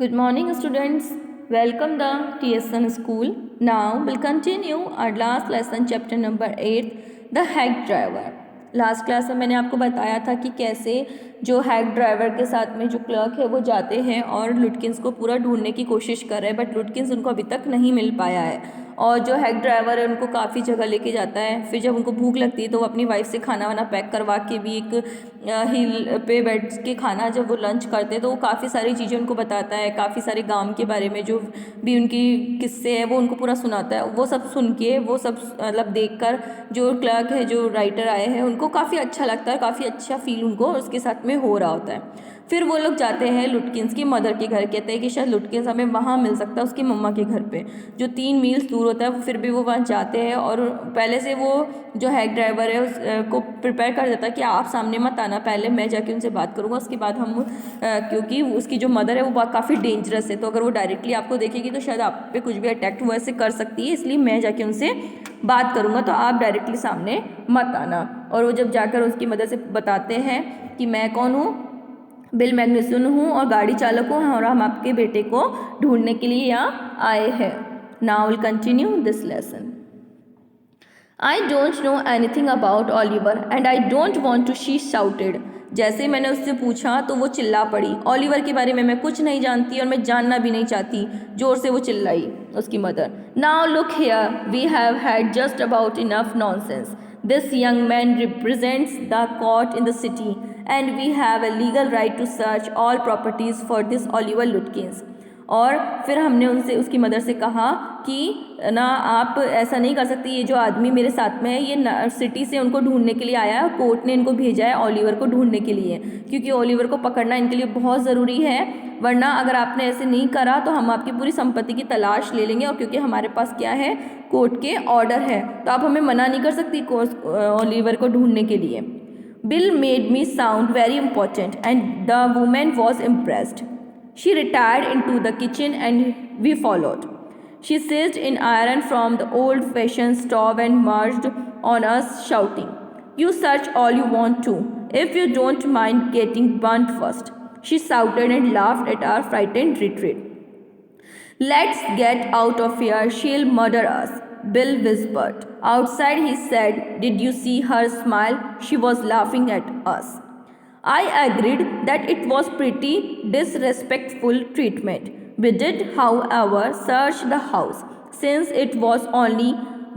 Good morning, students. Welcome the TSN school. Now we'll continue our last lesson, chapter number 8, the hack driver. Last class में मैंने आपको बताया था कि कैसे जो हैक ड्राइवर के साथ में जो क्लर्क है वो जाते हैं और लुटकिंस को पूरा ढूंढने की कोशिश कर रहे हैं, बट लुटकिंस उनको अभी तक नहीं मिल पाया है। और जो हैक ड्राइवर है उनको काफ़ी जगह लेके जाता है। फिर जब उनको भूख लगती है तो वो अपनी वाइफ से खाना वाना पैक करवा के भी एक हिल पे बैठ के खाना जब वो लंच करते हैं तो वो काफ़ी सारी चीज़ें उनको बताता है, काफ़ी सारे गांव के बारे में जो भी उनकी किस्से हैं वो उनको पूरा सुनाता है। वो सब सुन के वो सब मतलब देखकर जो क्लर्क है, जो राइटर आए हैं, उनको काफ़ी अच्छा लगता है, काफ़ी अच्छा फील उनको उसके साथ में हो रहा होता है। फिर वो लोग जाते हैं लुटकिंस की मदर के घर। कहते हैं कि शायद लुटकिंस हमें वहाँ मिल सकता है, उसकी मम्मा के घर पे जो 3 मील्स दूर होता है। वो फिर भी वो वहाँ जाते हैं और पहले से वो जो हैक ड्राइवर है उसको प्रिपेयर कर देता है कि आप सामने मत आना, पहले मैं जाके उनसे बात करूँगा, उसके बाद हम क्योंकि उसकी जो मदर है वो काफ़ी डेंजरस है, तो अगर वो डायरेक्टली आपको देखेगी तो शायद आप पे कुछ भी अटैक वो ऐसे कर सकती है, इसलिए मैं जाके उनसे बात करूँगा, तो आप डायरेक्टली सामने मत आना। और वो जब जाकर उसकी मदर से बताते हैं कि मैं कौन हूँ, बिल मैग्नुसन हूँ और गाड़ी चालक हूँ और हम आपके बेटे को ढूंढने के लिए यहाँ आए हैं। Now will continue this lesson. I don't know anything about Oliver and I don't want to, she shouted. जैसे मैंने उससे पूछा तो वो चिल्ला पड़ी, ऑलिवर के बारे में मैं कुछ नहीं जानती और मैं जानना भी नहीं चाहती, जोर से वो चिल्लाई उसकी mother. Now look here, we have had just about enough nonsense. This young man represents the court in the city and we have a legal right to search all properties for this Oliver Lutkins. और फिर हमने उनसे, उसकी mother से कहा कि ना आप ऐसा नहीं कर सकती, ये जो आदमी मेरे साथ में है ये सिटी से उनको ढूंढने के लिए आया है, कोर्ट ने इनको भेजा है ऑलिवर को ढूंढने के लिए, क्योंकि ऑलिवर को पकड़ना इनके लिए बहुत ज़रूरी है, वरना अगर आपने ऐसे नहीं करा तो हम आपकी पूरी संपत्ति की तलाश ले लेंगे, और क्योंकि हमारे पास क्या है, कोर्ट के ऑर्डर है, तो आप हमें मना नहीं कर सकती ऑलिवर को ढूंढने के लिए। Bill made me sound very important and the women was impressed. She retired into the kitchen and we followed. She seized an iron from the old-fashioned stove and marched on us shouting, "You search all you want to, if you don't mind getting burnt first." She shouted and laughed at our frightened retreat. "Let's get out of here, she'll murder us," Bill whispered. Outside he said, "Did you see her smile? She was laughing at us." I agreed that it was pretty disrespectful treatment. We did, however, search the house. Since it was only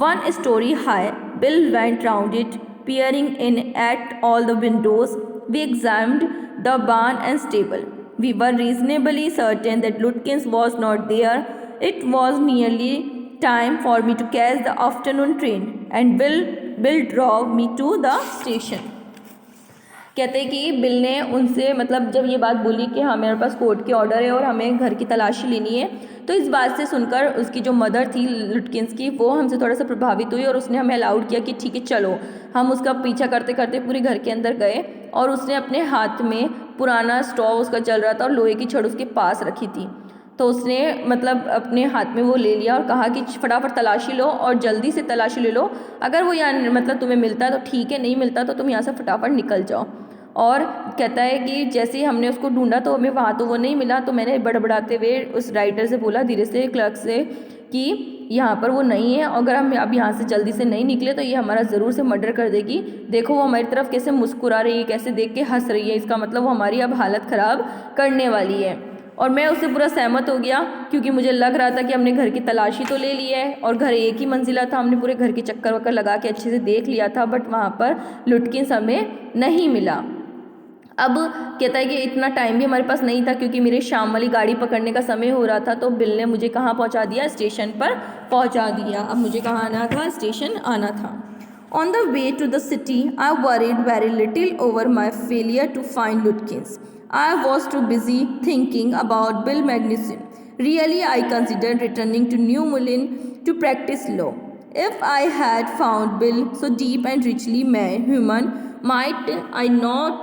1 story high, Bill went round it, peering in at all the windows. We examined the barn and stable. We were reasonably certain that Lutkins was not there. It was nearly time for me to catch the afternoon train, and Bill drove me to the station. कहते हैं कि bill ने उनसे मतलब जब ये बात बोली कि हाँ मेरे पास कोर्ट के ऑर्डर है और हमें घर की तलाशी लेनी है, तो इस बात से सुनकर उसकी जो मदर थी लुटकिंस की, वो हमसे थोड़ा सा प्रभावित हुई और उसने हमें अलाउड किया कि ठीक है चलो। हम उसका पीछा करते करते पूरे घर के अंदर गए और उसने अपने हाथ में पुराना स्टोव उसका चल रहा था और लोहे की छड़ उसके पास रखी थी, तो उसने मतलब अपने हाथ में वो ले लिया और कहा कि फटाफट तलाशी लो और जल्दी से तलाशी ले लो, अगर वो यहाँ मतलब तुम्हें मिलता है तो ठीक है, नहीं मिलता तो तुम यहाँ से फटाफट निकल जाओ। और कहता है कि जैसे ही हमने उसको ढूंढा तो हमें वहाँ तो वो नहीं मिला, तो मैंने बड़बड़ाते हुए उस राइटर से बोला, धीरे से, क्लर्क से, कि यहाँ पर वो नहीं है, अगर हम अब यहाँ से जल्दी से नहीं निकले तो ये हमारा ज़रूर से मर्डर कर देगी। देखो वो हमारी तरफ कैसे मुस्कुरा रही है, कैसे देख के हंस रही है, इसका मतलब वो हमारी अब हालत ख़राब करने वाली है। और मैं उससे पूरा सहमत हो गया क्योंकि मुझे लग रहा था कि हमने घर की तलाशी तो ले ली है और घर एक ही मंजिला था, हमने पूरे घर के चक्कर वक्कर लगा के अच्छे से देख लिया था, बट वहाँ पर लुटकिंस हमें नहीं मिला। अब कहता है कि इतना टाइम भी हमारे पास नहीं था क्योंकि मेरे शाम वाली गाड़ी पकड़ने का समय हो रहा था, तो बिल ने मुझे कहाँ पहुँचा दिया, स्टेशन पर पहुँचा दिया। अब मुझे कहाँ आना था, स्टेशन आना था। On the way to the city I worried very little over my failure to find Lutkins. I was too busy thinking about Bill Magnuson. Really, I considered returning to New Mullen to practice law. If I had found Bill so deep and richly human, might I not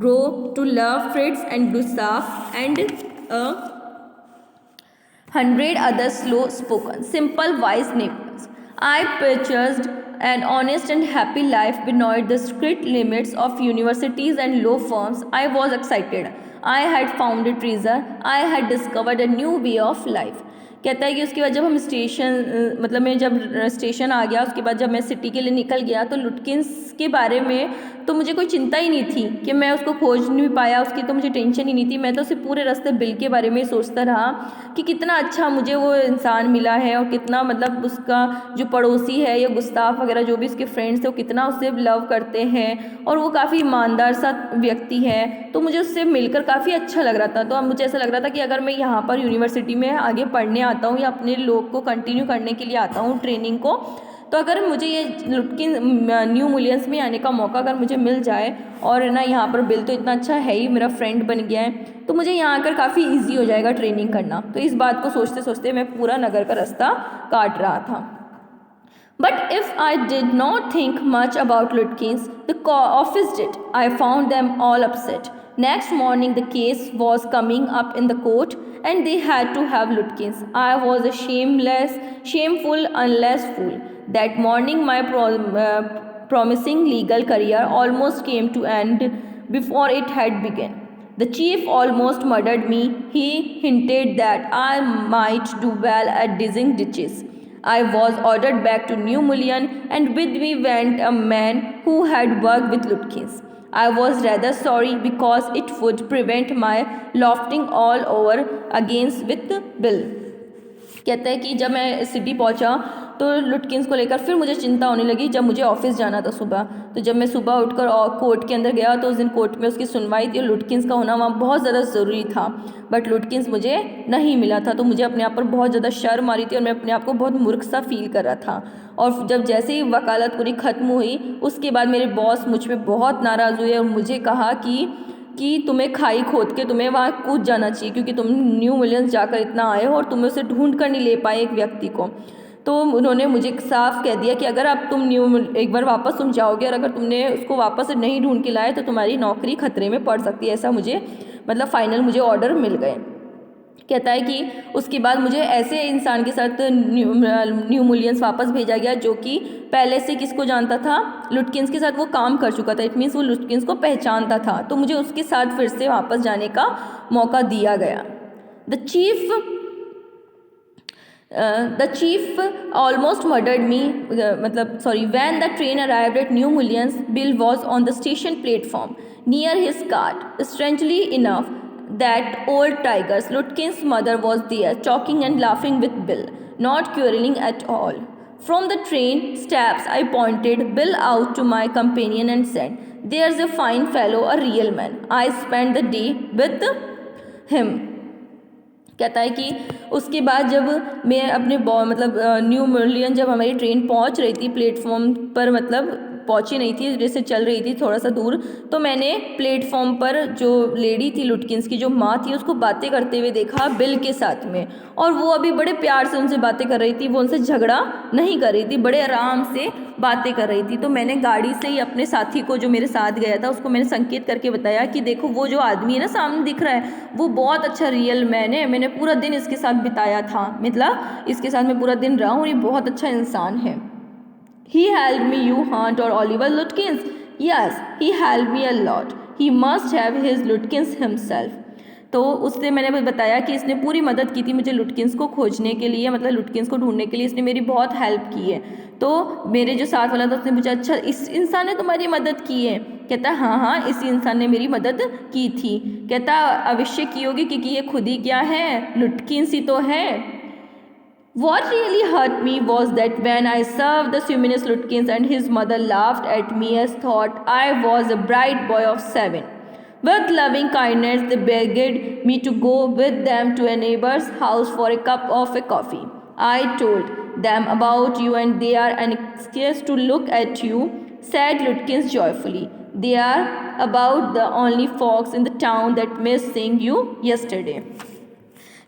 grow to love Fritz and Gustav and a 100 other slow-spoken, simple, wise neighbors. I purchased an honest and happy life beyond the strict limits of universities and law firms. I was excited. I had found a treasure, I had discovered a new way of life. कहता है कि उसके बाद जब हम station मतलब मैं जब स्टेशन आ गया, उसके बाद जब मैं सिटी के लिए निकल गया तो लुटकिंस के बारे में तो मुझे कोई चिंता ही नहीं थी कि मैं उसको खोज नहीं पाया, उसकी तो मुझे टेंशन ही नहीं थी। मैं तो सिर्फ पूरे रास्ते बिल के बारे में सोचता रहा कि कितना अच्छा मुझे वो इंसान मिला है और कितना मतलब उसका जो पड़ोसी है या गुस्ताफ वगैरह जो भी उसके फ्रेंड्स थे वो कितना उससे लव करते हैं और वो काफ़ी ईमानदार सा व्यक्ति है। तो मुझे उससे मिलकर काफ़ी अच्छा लग रहा था। तो अब मुझे ऐसा लग रहा था कि अगर मैं यहाँ पर यूनिवर्सिटी में आगे पढ़ने आता हूँ या अपने लोग को कंटिन्यू करने के लिए आता हूँ ट्रेनिंग को, तो अगर मुझे ये लुटकिंस न्यू मिलियंस में आने का मौका अगर मुझे मिल जाए और ना यहाँ पर बिल तो इतना अच्छा है ही, मेरा फ्रेंड बन गया है, तो मुझे यहाँ आकर काफ़ी इजी हो जाएगा ट्रेनिंग करना। तो इस बात को सोचते सोचते मैं पूरा नगर का रास्ता काट रहा था। But if I did not think much about Lutkins, the office did. I found them all upset. Next morning, the case was coming up in the court, and they had to have Lutkins. I was a shameful, unless fool. That morning, my promising legal career almost came to end before it had begun. The chief almost murdered me. He hinted that I might do well at digging ditches. I was ordered back to New Mullion, and with me went a man who had worked with Lutkins. I was rather sorry because it would prevent my lofting all over against with Bill. कहता है कि जब मैं city पहुंचा तो लुटकिंस को लेकर फिर मुझे चिंता होने लगी जब मुझे ऑफिस जाना था सुबह। तो जब मैं सुबह उठकर कोर्ट के अंदर गया तो उस दिन कोर्ट में उसकी सुनवाई थी और लुटकिंस का होना वहाँ बहुत ज़्यादा ज़रूरी था, बट लुटकिंस मुझे नहीं मिला था। तो मुझे अपने आप पर बहुत ज़्यादा शर्म आ रही थी और मैं अपने आप को बहुत मूर्ख सा फील कर रहा था। और जब जैसे ही वकालत पूरी ख़त्म हुई उसके बाद मेरे बॉस मुझ पर बहुत नाराज़ हुए और मुझे कहा कि तुम्हें खाई खोद के तुम्हें वहाँ कूद जाना चाहिए क्योंकि तुम न्यू मिलियंस जाकर इतना आए हो और तुम्हें उसे ढूंढ कर नहीं ले पाए एक व्यक्ति को। तो उन्होंने मुझे साफ कह दिया कि अगर आप तुम एक बार वापस तुम जाओगे और अगर तुमने उसको वापस नहीं ढूंढ के लाए तो तुम्हारी नौकरी खतरे में पड़ सकती है। ऐसा मुझे मतलब फाइनल मुझे ऑर्डर मिल गए। कहता है कि उसके बाद मुझे ऐसे इंसान के साथ न्यू मिलियंस वापस भेजा गया जो कि पहले से किसको जानता था, लुटकिंस के साथ वो काम कर चुका था। इट मीन्स वो लुटकिंस को पहचानता था। तो मुझे उसके साथ फिर से वापस जाने का मौका दिया गया। The chief almost murdered me when the train arrived at New Millions, Bill was on the station platform near his cart. Strangely enough, that old tiger Lutkin's mother was there, talking and laughing with Bill, not quarreling at all. From the train steps, I pointed Bill out to my companion and said, "There's a fine fellow, a real man. I spent the day with him." कहता है कि उसके बाद जब मैं अपने new million जब हमारी ट्रेन पहुंच रही थी प्लेटफॉर्म पर, मतलब पहुंची नहीं थी, जैसे चल रही थी थोड़ा सा दूर, तो मैंने प्लेटफॉर्म पर जो लेडी थी लुटकिंस की जो माँ थी उसको बातें करते हुए देखा बिल के साथ में। और वो अभी बड़े प्यार से उनसे बातें कर रही थी, वो उनसे झगड़ा नहीं कर रही थी, बड़े आराम से बातें कर रही थी। तो मैंने गाड़ी से ही अपने साथी को जो मेरे साथ गया था उसको मैंने संकेत करके बताया कि देखो वो जो आदमी है ना सामने दिख रहा है वो बहुत अच्छा रियल मैन है, मैंने पूरा दिन इसके साथ बिताया था, मतलब इसके साथ मैं पूरा दिन रहा हूँ, ये बहुत अच्छा इंसान है। He helped me, you Hunt or Oliver Lutkins? Yes, he helped me a lot. He must have his Lutkins himself. तो उससे मैंने बताया कि इसने पूरी मदद की थी मुझे लुटकिंस को खोजने के लिए, मतलब लुटकिंस को ढूंढने के लिए इसने मेरी बहुत हेल्प की है। तो मेरे जो साथ वाला था उसने पूछा, अच्छा इस इंसान ने तुम्हारी मदद की है? कहता हाँ, इस इंसान ने मेरी मदद की थी। कहता अवश्य की होगी क्योंकि ये खुद ही क्या है, लुटकिंस ही तो है। What really hurt me was that when I served the Suminus Lutkins and his mother laughed at me as thought I was a bright boy of 7. With loving kindness, they begged me to go with them to a neighbor's house for a cup of coffee. I told them about you and they are anxious to look at you, said Lutkins joyfully. They are about the only folks in the town that missed seeing you yesterday.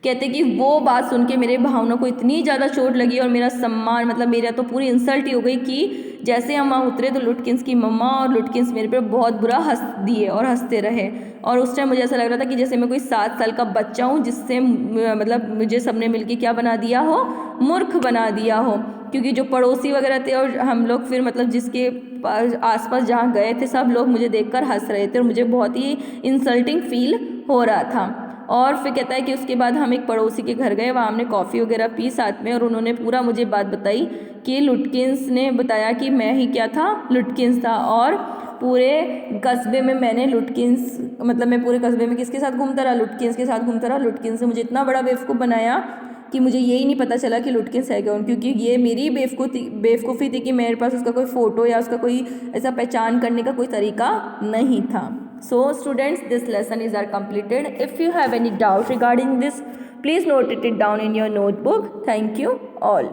कहते कि वो बात सुन के मेरे भावनाओं को इतनी ज़्यादा चोट लगी और मेरा सम्मान, मतलब मेरा तो पूरी इंसल्ट ही हो गई कि जैसे हम वहाँ उतरे तो लुटकिंस की मम्मा और लुटकिंस मेरे पे बहुत बुरा हंस दिए और हंसते रहे। और उस टाइम मुझे ऐसा लग रहा था कि जैसे मैं कोई 7 साल का बच्चा हूँ जिससे मतलब मुझे सबने मिलके क्या बना दिया हो, मूर्ख बना दिया हो। क्योंकि जो पड़ोसी वगैरह थे और हम लोग फिर मतलब जिसके आसपास जहाँ गए थे सब लोग मुझे देखकर हंस रहे थे और मुझे बहुत ही इंसल्टिंग फील हो रहा था। और फिर कहता है कि उसके बाद हम एक पड़ोसी के घर गए, वहाँ हमने कॉफ़ी वगैरह पी साथ में, और उन्होंने पूरा मुझे बात बताई कि लुटकिंस ने बताया कि मैं ही क्या था, लुटकिंस था। और पूरे कस्बे में मैंने लुटकिंस, मतलब मैं पूरे कस्बे में किसके साथ घूमता रहा, लुटकिंस के साथ घूमता रहा। लुटकिंस ने मुझे इतना बड़ा बेवकूफ़ बनाया कि मुझे यही नहीं पता चला कि लुटकिंस है कौन, क्योंकि ये मेरी बेवकूफ़ी थी कि मेरे पास उसका कोई फ़ोटो या उसका कोई ऐसा पहचान करने का कोई तरीका नहीं था। So students, this lesson is completed. If you have any doubt regarding this, please note it down in your notebook. Thank you all.